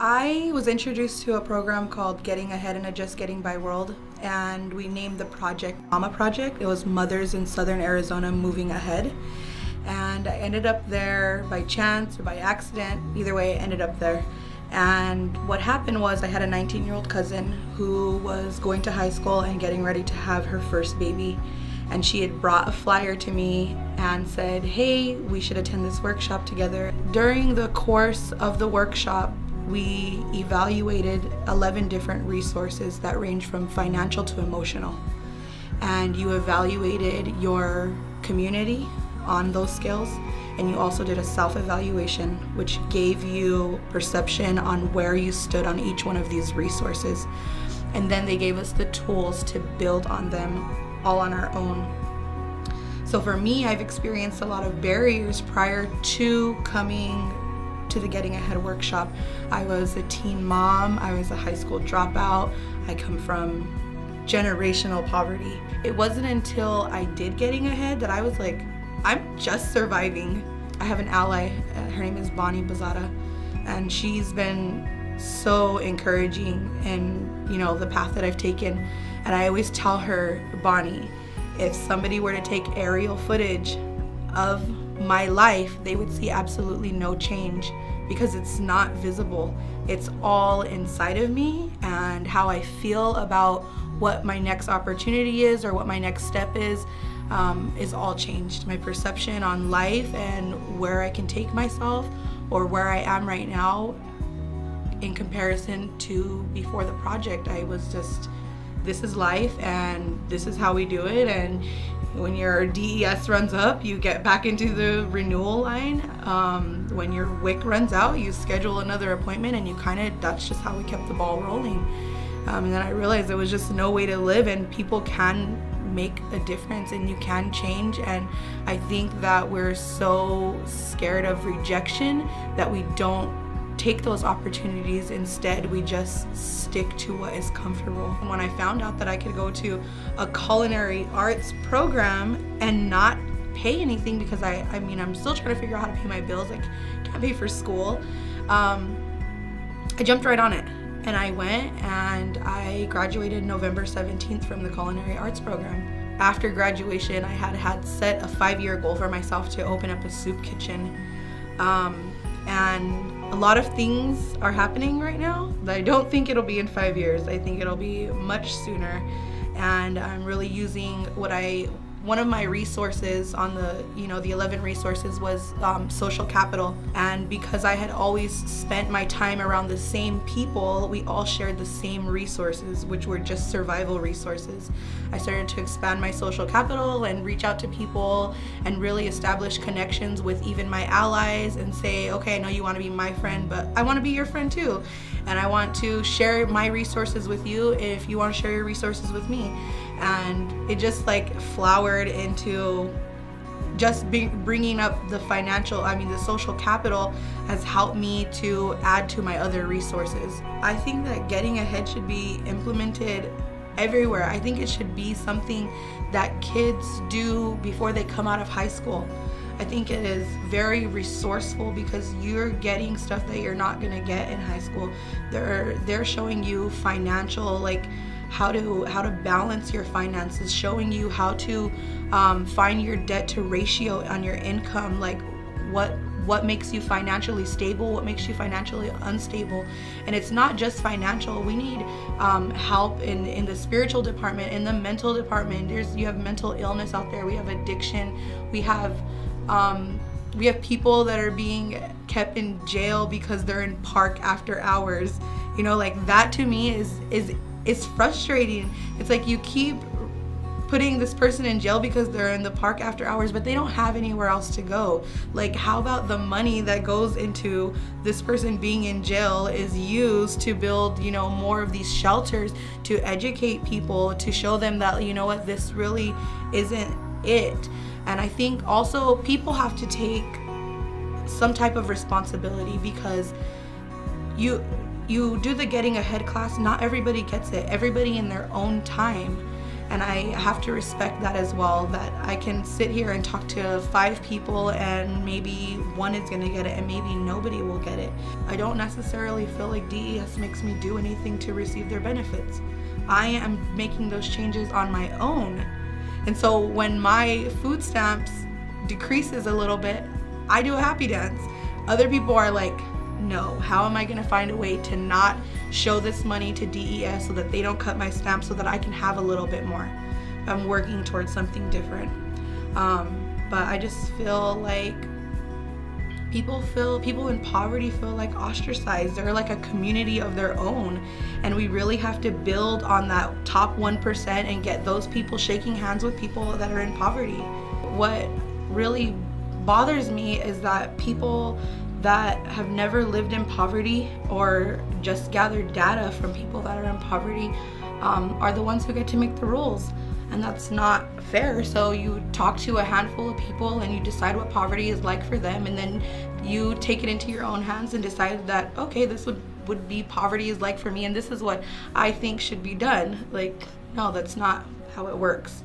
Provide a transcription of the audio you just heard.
I was introduced to a program called Getting Ahead in a Just Getting By World, and we named the project Mama Project. It was mothers in Southern Arizona moving ahead. And I ended up there by chance or by accident. Either way, I ended up there. And what happened was I had a 19-year-old cousin who was going to high school and getting ready to have her first baby. And she had brought a flyer to me and said, hey, we should attend this workshop together. During the course of the workshop, we evaluated 11 different resources that range from financial to emotional. And you evaluated your community on those skills, and you also did a self-evaluation, which gave you perception on where you stood on each one of these resources. And then they gave us the tools to build on them all on our own. So for me, I've experienced a lot of barriers prior to coming to the Getting Ahead workshop. I was a teen mom, I was a high school dropout, I come from generational poverty. It wasn't until I did Getting Ahead that I was like, I'm just surviving. I have an ally, her name is Bonnie Bazada, and she's been so encouraging in, the path that I've taken. And I always tell her, Bonnie, if somebody were to take aerial footage of my life, they would see absolutely no change because it's not visible. It's all inside of me, and how I feel about what my next opportunity is or what my next step is all changed. My perception on life and where I can take myself or where I am right now in comparison to before the project, I was just, this is life and this is how we do it. And when your DES runs up, you get back into the renewal line. When your WIC runs out, you schedule another appointment, and that's just how we kept the ball rolling. And then I realized there was just no way to live, and people can make a difference and you can change. And I think that we're so scared of rejection that we don't take those opportunities. Instead, we just stick to what is comfortable. When I found out that I could go to a culinary arts program and not pay anything, because I'm still trying to figure out how to pay my bills, I can't pay for school, I jumped right on it. And I went and I graduated November 17th from the culinary arts program. After graduation, I had set a 5-year goal for myself to open up a soup kitchen. And a lot of things are happening right now. I don't think it'll be in 5 years. I think it'll be much sooner. And I'm really using one of my resources on the 11 resources was social capital. And because I had always spent my time around the same people, we all shared the same resources, which were just survival resources. I started to expand my social capital and reach out to people and really establish connections with even my allies and say, okay, I know you want to be my friend, but I want to be your friend too. And I want to share my resources with you if you want to share your resources with me. And it just flowered into just bringing up the social capital has helped me to add to my other resources. I think that Getting Ahead should be implemented everywhere. I think it should be something that kids do before they come out of high school. I think it is very resourceful because you're getting stuff that you're not going to get in high school. They're showing you financial, how to balance your finances, showing you how to find your debt to ratio on your income, what makes you financially stable, what makes you financially unstable. And it's not just financial. We need help in the spiritual department, in the mental department. You have mental illness out there. We have addiction. We have people that are being kept in jail because they're in park after hours. That to me is frustrating. It's you keep putting this person in jail because they're in the park after hours, but they don't have anywhere else to go. How about the money that goes into this person being in jail is used to build, more of these shelters, to educate people, to show them that, this really isn't it. And I think also people have to take some type of responsibility, because you do the Getting Ahead class, not everybody gets it, everybody in their own time. And I have to respect that as well, that I can sit here and talk to 5 people and maybe one is gonna get it and maybe nobody will get it. I don't necessarily feel like DES makes me do anything to receive their benefits. I am making those changes on my own. And so when my food stamps decreases a little bit, I do a happy dance. Other people are like, no, how am I gonna find a way to not show this money to DES so that they don't cut my stamp so that I can have a little bit more? I'm working towards something different. But I just feel like people in poverty feel like ostracized. They're like a community of their own, and we really have to build on that top 1% and get those people shaking hands with people that are in poverty. What really bothers me is that people that have never lived in poverty or just gathered data from people that are in poverty are the ones who get to make the rules. And that's not fair. So you talk to a handful of people and you decide what poverty is like for them, and then you take it into your own hands and decide that, okay, this would be poverty is like for me, and this is what I think should be done. Like, no, that's not how it works.